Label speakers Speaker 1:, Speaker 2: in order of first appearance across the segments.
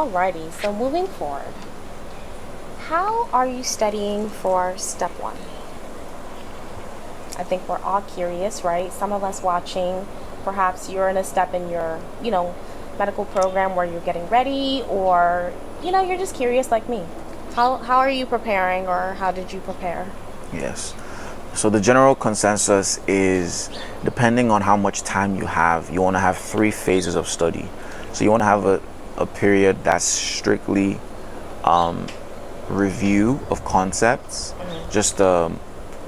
Speaker 1: Alrighty, so moving forward, how are you studying for step one? I think we're all curious, right? Some of us watching, perhaps you're in a step in your, medical program where you're getting ready, or, you're just curious like me. How are you preparing, or how did you prepare?
Speaker 2: Yes. So the general consensus is, depending on how much time you have, you want to have 3 phases of study. So you want to have a period that's strictly review of concepts, just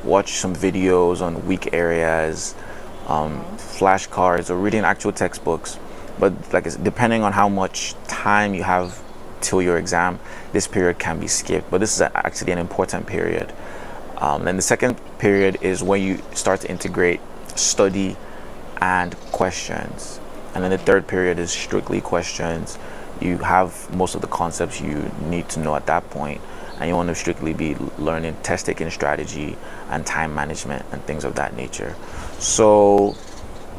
Speaker 2: watch some videos on weak areas, flashcards, or reading actual textbooks. But depending on how much time you have till your exam, this period can be skipped. But this is actually an important period. And the second period is when you start to integrate study and questions. And then the third period is strictly questions. You have most of the concepts you need to know at that point, and you want to strictly be learning test-taking strategy and time management and things of that nature. So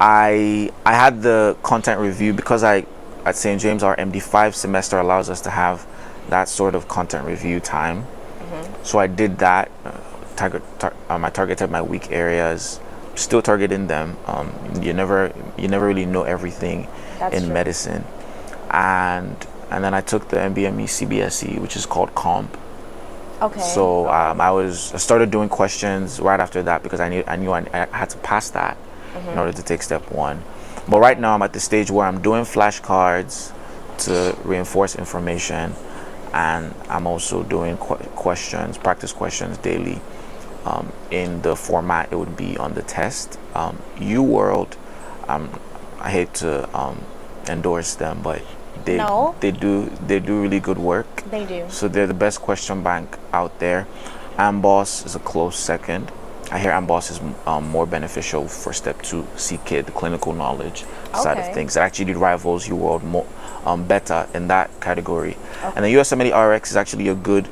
Speaker 2: I had the content review because at St. James our MD5 semester allows us to have that sort of content review time. So I did that. I targeted my weak areas, still targeting them. You never really know everything. That's in true. Medicine, and then I took the MBME CBSE, which is called COMP.
Speaker 1: Okay.
Speaker 2: So I started doing questions right after that because I knew I had to pass that in order to take step one. But right now I'm at the stage where I'm doing flashcards to reinforce information, and I'm also doing practice questions daily. In the format it would be on the test. UWorld, I hate to endorse them, but they do really good work.
Speaker 1: They do.
Speaker 2: So they're the best question bank out there. Amboss is a close second. I hear Amboss is more beneficial for step 2 CKID, the clinical knowledge side of things. It actually rivals UWorld more better in that category. And the USMLE RX is actually a good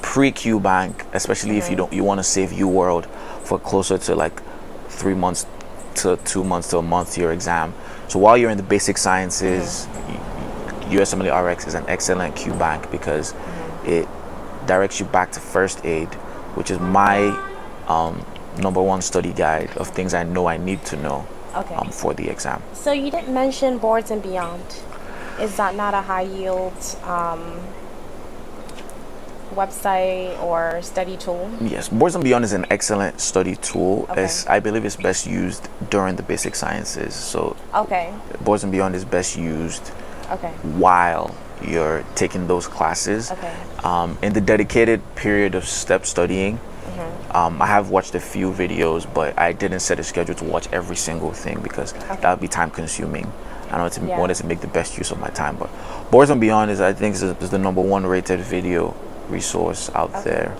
Speaker 2: pre-Q bank, especially if you want to save UWorld for closer to 3 months to 2 months to a month to your exam. So while you're in the basic sciences, USMLE RX is an excellent Q bank because it directs you back to first aid, which is my #1 study guide of things I know I need to know for the exam.
Speaker 1: So you didn't mention Boards and Beyond. Is that not a high yield website or study tool?
Speaker 2: Yes, Boards and Beyond is an excellent study tool. I believe it's best used during the basic sciences. So Boards and Beyond is best used while you're taking those classes. In the dedicated period of step studying, I have watched a few videos, but I didn't set a schedule to watch every single thing because that would be time consuming. I wanted to make the best use of my time. But Boards and Beyond is the #1 rated video resource out there.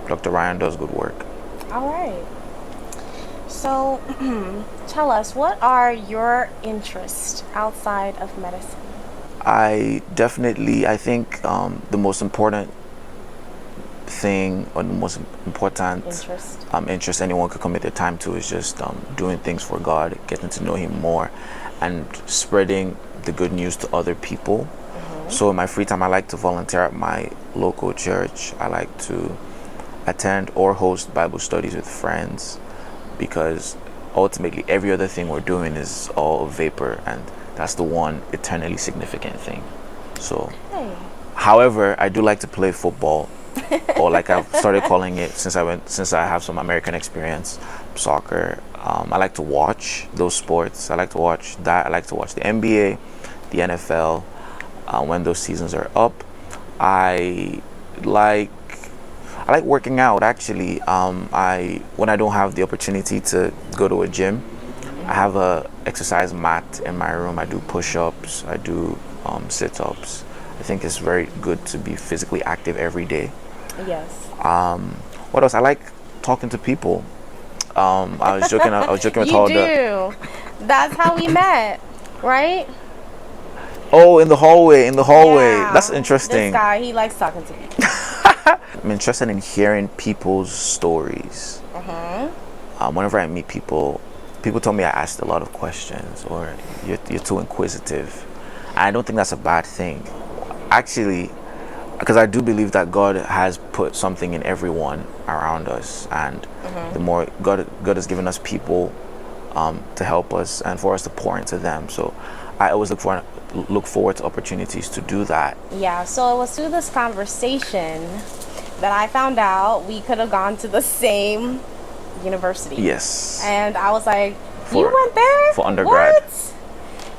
Speaker 2: Dr. Ryan does good work.
Speaker 1: All right. So tell us, what are your interests outside of medicine?
Speaker 2: I think the most important thing, or the most important interest anyone could commit their time to, is just doing things for God, getting to know Him more, and spreading the good news to other people. So in my free time, I like to volunteer at my local church. I like to attend or host Bible studies with friends, because ultimately every other thing we're doing is all vapor, and that's the one eternally significant thing. So however, I do like to play football, or like I've started calling it since I have some American experience, soccer. I like to watch those sports. I like to watch that. I like to watch the NBA, the NFL. When those seasons are up, I like working out. Actually, when I don't have the opportunity to go to a gym, I have a exercise mat in my room. I do push-ups. I do sit-ups. I think it's very good to be physically active every day.
Speaker 1: Yes.
Speaker 2: What else? I like talking to people. I was joking with Huldah.
Speaker 1: You do. That's how we met, right?
Speaker 2: Oh, in the hallway.
Speaker 1: Yeah.
Speaker 2: That's interesting.
Speaker 1: This guy, he likes talking to me.
Speaker 2: I'm interested in hearing people's stories. Whenever I meet people tell me I asked a lot of questions, or you're too inquisitive. I don't think that's a bad thing. Actually, because I do believe that God has put something in everyone around us, and the more God has given us people to help us and for us to pour into them. So I always look forward to opportunities to do that.
Speaker 1: Yeah, so it was through this conversation that I found out we could have gone to the same university.
Speaker 2: Yes.
Speaker 1: And I was like, you went there?
Speaker 2: For undergrad.
Speaker 1: What?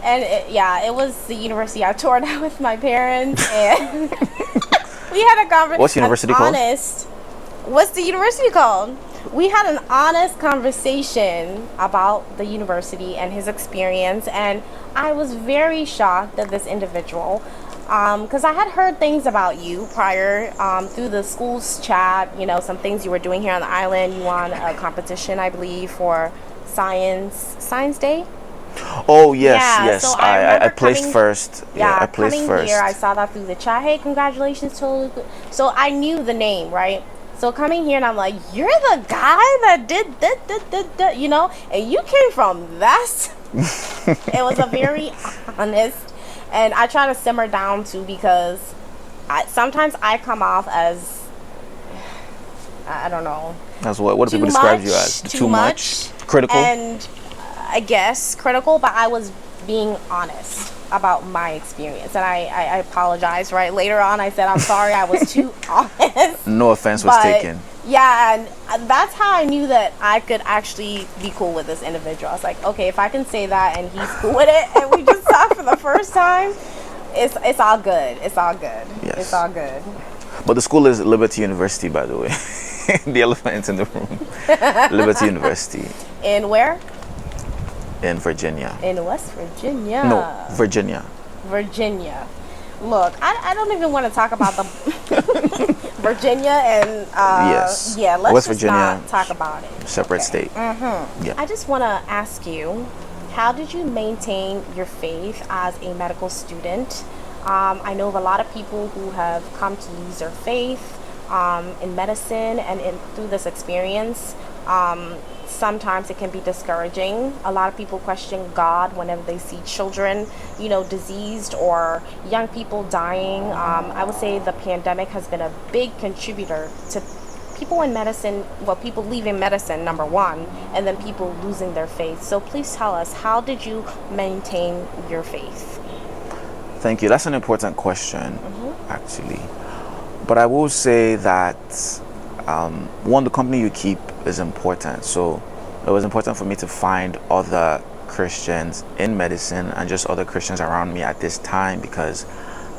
Speaker 1: And it was the university I toured out with my parents, and we had a conversation.
Speaker 2: What's the university called?
Speaker 1: What's the university called? We had an honest conversation about the university and his experience, and I was very shocked that this individual, because I had heard things about you prior through the school's chat, some things you were doing here on the island. You won a competition, I believe, for Science Day.
Speaker 2: Oh yes,
Speaker 1: yeah,
Speaker 2: yes.
Speaker 1: So
Speaker 2: I placed first. Yeah, I placed
Speaker 1: coming
Speaker 2: first.
Speaker 1: Here, I saw that through the chat. Hey, congratulations, Tolu. So I knew the name, right? So coming here, and I'm like, you're the guy that did that, and you came from that. It was a very honest, and I try to simmer down too, because sometimes I come off as, I don't know.
Speaker 2: That's what do people describe you as?
Speaker 1: Too much.
Speaker 2: Critical.
Speaker 1: And I guess critical, but I was being honest about my experience, and I apologize. Right later on, I said I'm sorry, I was too honest.
Speaker 2: No offense was taken.
Speaker 1: Yeah, and that's how I knew that I could actually be cool with this individual. I was like, okay, if I can say that and he's cool with it, and we just talked for the first time, it's all good. It's all good.
Speaker 2: Yes.
Speaker 1: It's all good.
Speaker 2: But the school is Liberty University, by the way. The elephant in the room. Liberty University.
Speaker 1: In where?
Speaker 2: In Virginia.
Speaker 1: In West Virginia.
Speaker 2: No, Virginia.
Speaker 1: Virginia. Look, I don't even want to talk about the Virginia and
Speaker 2: yes.
Speaker 1: Yeah, let's
Speaker 2: West
Speaker 1: just
Speaker 2: Virginia,
Speaker 1: not talk about it.
Speaker 2: Separate state.
Speaker 1: Yeah. I just want to ask you, how did you maintain your faith as a medical student? I know of a lot of people who have come to use their faith in medicine, and through this experience, sometimes it can be discouraging. A lot of people question God whenever they see children, diseased, or young people dying. I would say the pandemic has been a big contributor to people in medicine, people leaving medicine, number one, and then people losing their faith. So please tell us, how did you maintain your faith?
Speaker 2: Thank you. That's an important question, actually. But I will say that one, the company you keep is important. So it was important for me to find other Christians in medicine and just other Christians around me at this time, because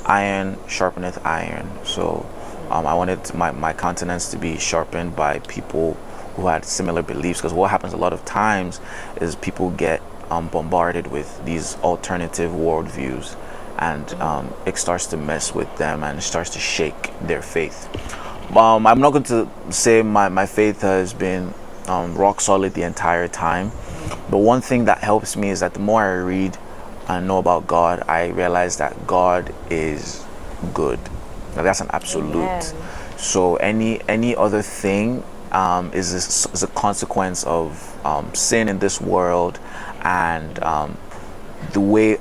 Speaker 2: iron sharpeneth iron. So I wanted my countenance to be sharpened by people who had similar beliefs, because what happens a lot of times is people get bombarded with these alternative worldviews, and it starts to mess with them and it starts to shake their faith. I'm not going to say my faith has been rock solid the entire time, but one thing that helps me is that the more I read and know about God, I realize that God is good. Now, that's an absolute. Amen. So any other thing is a consequence of sin in this world, and the way.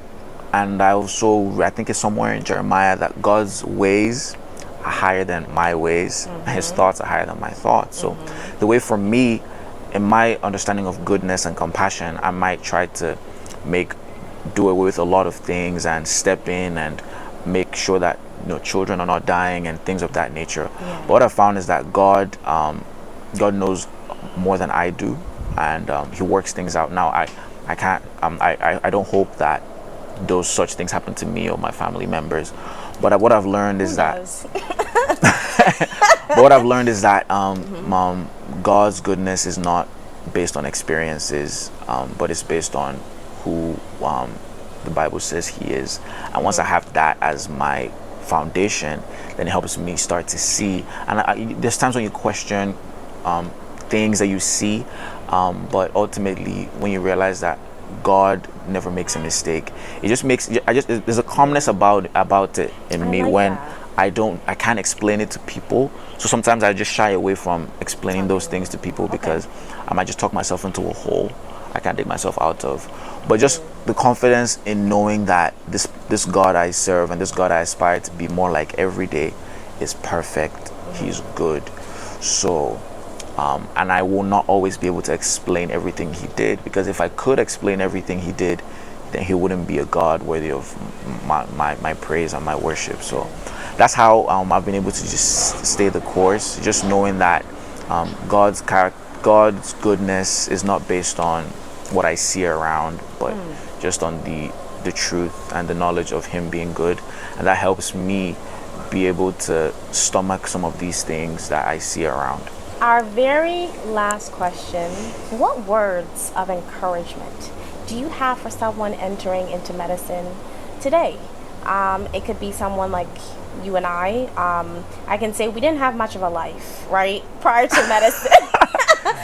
Speaker 2: And I think it's somewhere in Jeremiah that God's ways are higher than my ways, and his thoughts are higher than my thoughts. So the way for me, in my understanding of goodness and compassion, I might try to do away with a lot of things and step in and make sure that children are not dying and things of that nature. Yeah. But what I found is that God knows more than I do, and he works things out. Now I can't I don't hope that those such things happen to me or my family members, but what I've learned is that God's goodness is not based on experiences, but it's based on who the Bible says he is. And once I have that as my foundation, then it helps me start to see. And there's times when you question things that you see, but ultimately when you realize that God never makes a mistake, there's a calmness about it in me when that. I can't explain it to people. So sometimes I just shy away from explaining those things to people because I might just talk myself into a hole I can't dig myself out of. but just the confidence in knowing that this God I serve and this God I aspire to be more like every day is perfect. He's good. So and I will not always be able to explain everything he did, because if I could explain everything he did, then he wouldn't be a God worthy of my praise and my worship. So that's how I've been able to just stay the course, just knowing that God's goodness is not based on what I see around, but just on the truth and the knowledge of him being good. And that helps me be able to stomach some of these things that I see around.
Speaker 1: Our very last question: what words of encouragement do you have for someone entering into medicine today? It could be someone like you and I. I can say we didn't have much of a life, right, prior to medicine.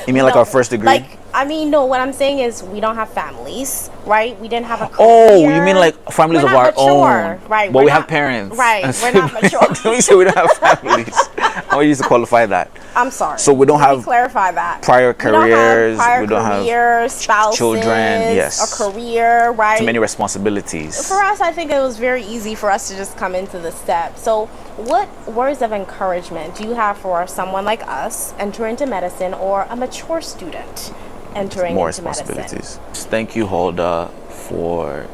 Speaker 2: You mean like our first degree?
Speaker 1: Like, I mean, no, what I'm saying is we don't have families, right? We didn't have a career.
Speaker 2: Oh, you mean like families
Speaker 1: We're
Speaker 2: of
Speaker 1: not
Speaker 2: our
Speaker 1: mature,
Speaker 2: own?
Speaker 1: right?
Speaker 2: But we have parents.
Speaker 1: Right,
Speaker 2: and
Speaker 1: we're not mature.
Speaker 2: We say we don't have families. I want you to qualify that.
Speaker 1: I'm sorry.
Speaker 2: So we don't
Speaker 1: Let me
Speaker 2: have
Speaker 1: clarify that.
Speaker 2: prior careers.
Speaker 1: We don't have spouses,
Speaker 2: children. Yes.
Speaker 1: A career, right?
Speaker 2: Too many responsibilities.
Speaker 1: For us, I think it was very easy for us to just come into the step. So what words of encouragement do you have for someone like us entering into medicine, or a mature student entering
Speaker 2: More
Speaker 1: into medicine?
Speaker 2: responsibilities. Thank you, Huldah, for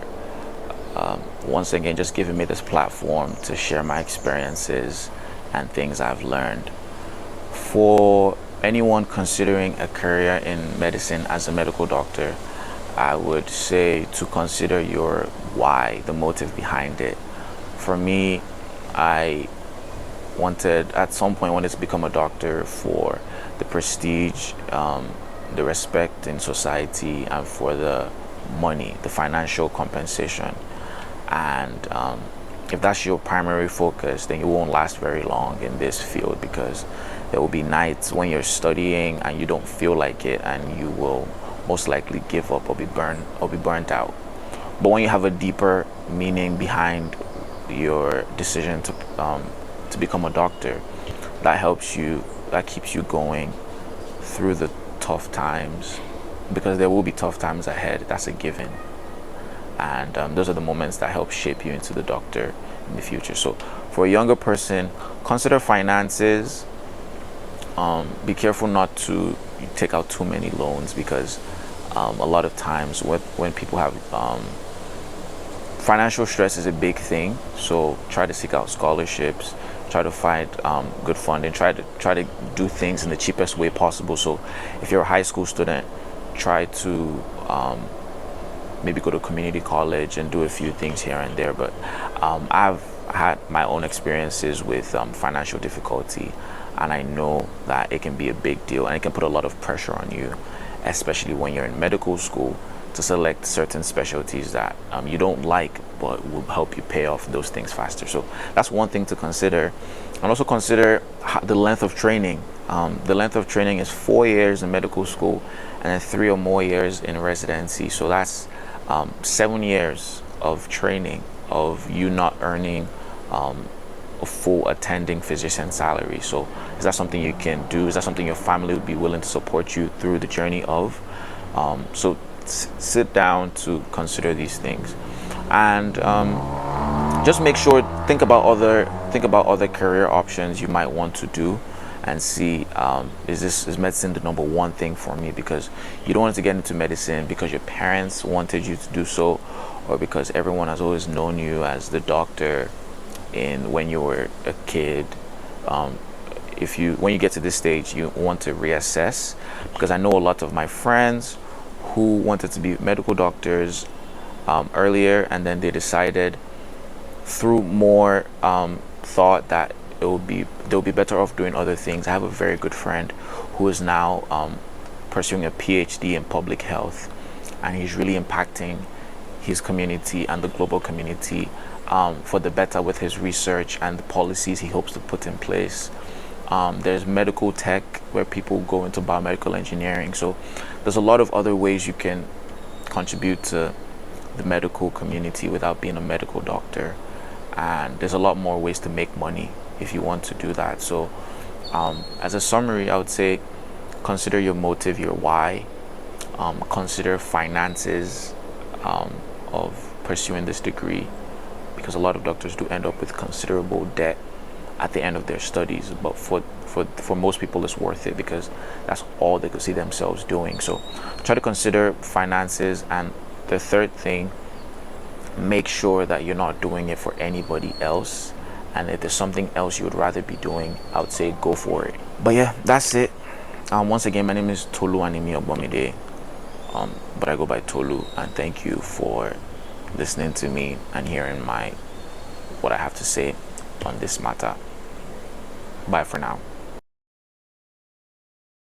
Speaker 2: once again just giving me this platform to share my experiences and things I've learned. For anyone considering a career in medicine as a medical doctor, I would say to consider your why, the motive behind it. For me, I at some point wanted to become a doctor for the prestige, the respect in society, and for the money, the financial compensation. And if that's your primary focus, then you won't last very long in this field, because there will be nights when you're studying and you don't feel like it, and you will most likely give up or be burnt out. But when you have a deeper meaning behind your decision to become a doctor, that keeps you going through the tough times, because there will be tough times ahead. That's a given. And those are the moments that help shape you into the doctor in the future. So for a younger person, consider finances. Be careful not to take out too many loans, because a lot of times when people have financial stress is a big thing. So try to seek out scholarships, try to find good funding, try to do things in the cheapest way possible. So if you're a high school student, try to maybe go to community college and do a few things here and there. But I've had my own experiences with financial difficulty, and I know that it can be a big deal, and it can put a lot of pressure on you, especially when you're in medical school, to select certain specialties that you don't like, but will help you pay off those things faster. So that's one thing to consider. And also consider the length of training. The length of training is 4 years in medical school, and then 3 or more years in residency. So that's 7 years of training, of you not earning a full attending physician salary. So is that something you can do? Is that something your family would be willing to support you through the journey of? So sit down to consider these things, and just make sure, think about other career options you might want to do, and see is medicine the number one thing for me? Because you don't want to get into medicine because your parents wanted you to do so, or because everyone has always known you as the doctor when you were a kid. When you get to this stage, you want to reassess, because I know a lot of my friends who wanted to be medical doctors earlier, and then they decided through more thought that they'll be better off doing other things. I have a very good friend who is now pursuing a PhD in public health, and he's really impacting his community and the global community for the better with his research and the policies he hopes to put in place. There's medical tech, where people go into biomedical engineering. So there's a lot of other ways you can contribute to the medical community without being a medical doctor, and there's a lot more ways to make money if you want to do that. So as a summary, I would say consider your motive, your why. Consider finances, of pursuing this degree, because a lot of doctors do end up with considerable debt at the end of their studies. But for most people, it's worth it because that's all they could see themselves doing. So try to consider finances. And the third thing, make sure that you're not doing it for anybody else. And if there's something else you would rather be doing, I would say go for it. But yeah, that's it. Once again, my name is Tolu Animi Obomide, but I go by Tolu, and thank you for listening to me and hearing what I have to say on this matter. Bye for now.